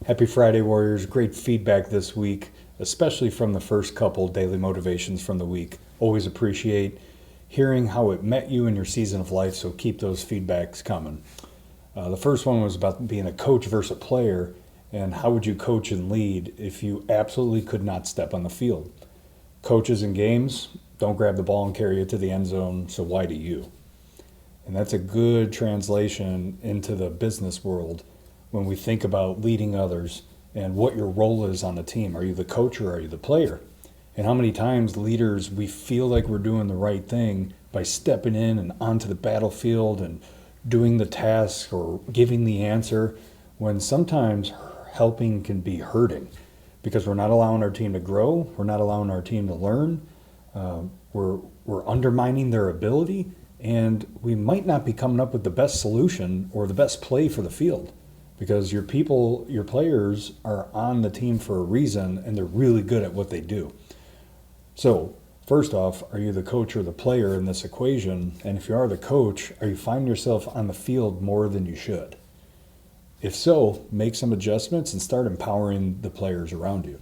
Happy Friday, Warriors. Great feedback this week, especially from the first couple daily motivations from the week. Always appreciate hearing how it met you in your season of life, so keep those feedbacks coming. The first one was about being a coach versus a player, and how would you coach and lead if you absolutely could not step on the field? Coaches in games don't grab the ball and carry it to the end zone, so why do you? And that's a good translation into the business world when we think about leading others and what your role is on the team. Are you the coach or are you the player? And how many times leaders, we feel like we're doing the right thing by stepping in and onto the battlefield and doing the task or giving the answer, when sometimes helping can be hurting because we're not allowing our team to grow, we're not allowing our team to learn, we're undermining their ability, and we might not be coming up with the best solution or the best play for the field, because your people, your players are on the team for a reason and they're really good at what they do. So first off, are you the coach or the player in this equation? And if you are the coach, are you finding yourself on the field more than you should? If so, make some adjustments and start empowering the players around you.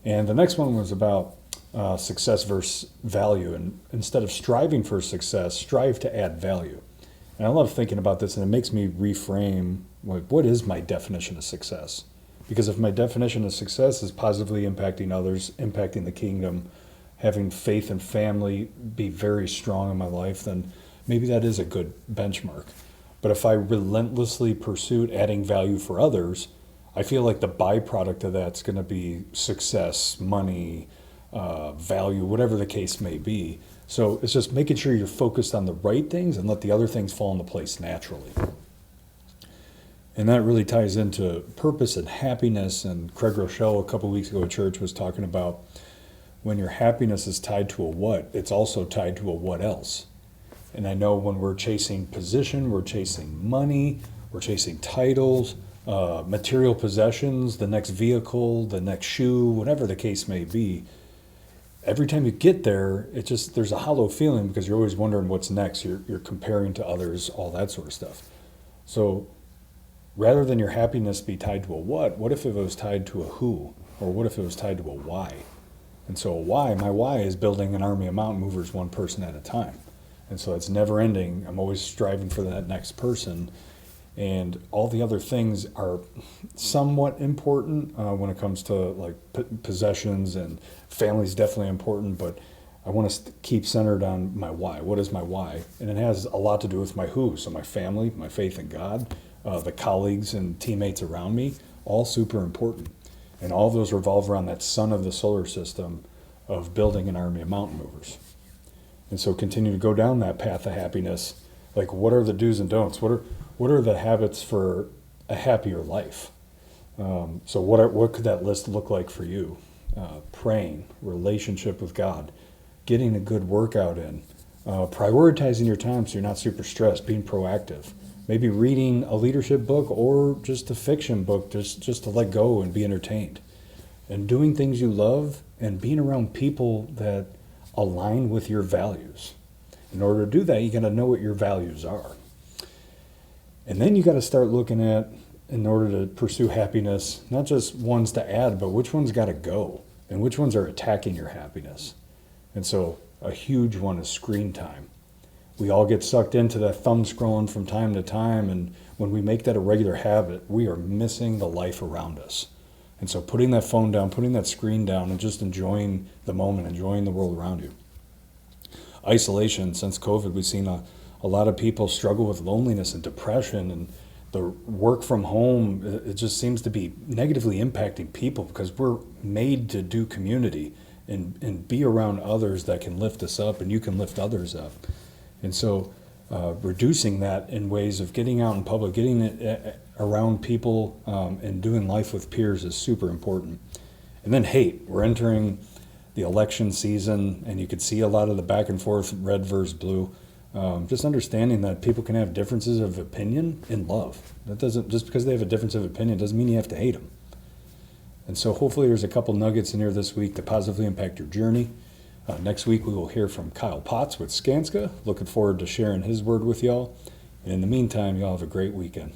And the next one was about success versus value. And instead of striving for success, strive to add value. And I love thinking about this, and it makes me reframe, like, what is my definition of success? Because if my definition of success is positively impacting others, impacting the kingdom, having faith and family be very strong in my life, then maybe that is a good benchmark. But if I relentlessly pursued adding value for others, I feel like the byproduct of that's going to be success, money, value, whatever the case may be. So it's just making sure you're focused on the right things and let the other things fall into place naturally. And that really ties into purpose and happiness. And Craig Rochelle a couple of weeks ago at church was talking about when your happiness is tied to a what, it's also tied to a what else. And I know when we're chasing position, we're chasing money, we're chasing titles, material possessions, the next vehicle, the next shoe, whatever the case may be. Every time you get there, there's a hollow feeling because you're always wondering what's next. You're comparing to others, all that sort of stuff. So rather than your happiness be tied to a what if it was tied to a who? Or what if it was tied to a why? And so a why, my why is building an army of mountain movers one person at a time. And so it's never ending. I'm always striving for that next person. And all the other things are somewhat important when it comes to like possessions, and family is definitely important, but I want to keep centered on my why. What is my why? And it has a lot to do with my who. So my family, my faith in God, the colleagues and teammates around me, all super important. And all those revolve around that sun of the solar system of building an army of mountain movers. And so continue to go down that path of happiness. Like, what are the do's and don'ts? What are the habits for a happier life? So what could that list look like for you? Praying, relationship with God, getting a good workout in, prioritizing your time so you're not super stressed, being proactive, maybe reading a leadership book or just a fiction book just to let go and be entertained, and doing things you love and being around people that align with your values. In order to do that, you got to know what your values are. And then you got to start looking at, in order to pursue happiness, not just ones to add, but which ones got to go and which ones are attacking your happiness. And so a huge one is screen time. We all get sucked into that thumb scrolling from time to time, and when we make that a regular habit, we are missing the life around us. And so putting that phone down, putting that screen down, and just enjoying the moment, enjoying the world around you. Isolation, since COVID, we've seen a lot of people struggle with loneliness and depression, and the work from home, it just seems to be negatively impacting people because we're made to do community and be around others that can lift us up, and you can lift others up. And so reducing that in ways of getting out in public, getting it around people, and doing life with peers is super important. And then hate. We're entering the election season, and you could see a lot of the back and forth, red versus blue. Just understanding that people can have differences of opinion in love. That doesn't, just because they have a difference of opinion doesn't mean you have to hate them. And so hopefully there's a couple nuggets in here this week to positively impact your journey. Next week we will hear from Kyle Potts with Skanska. Looking forward to sharing his word with y'all. And in the meantime, y'all have a great weekend.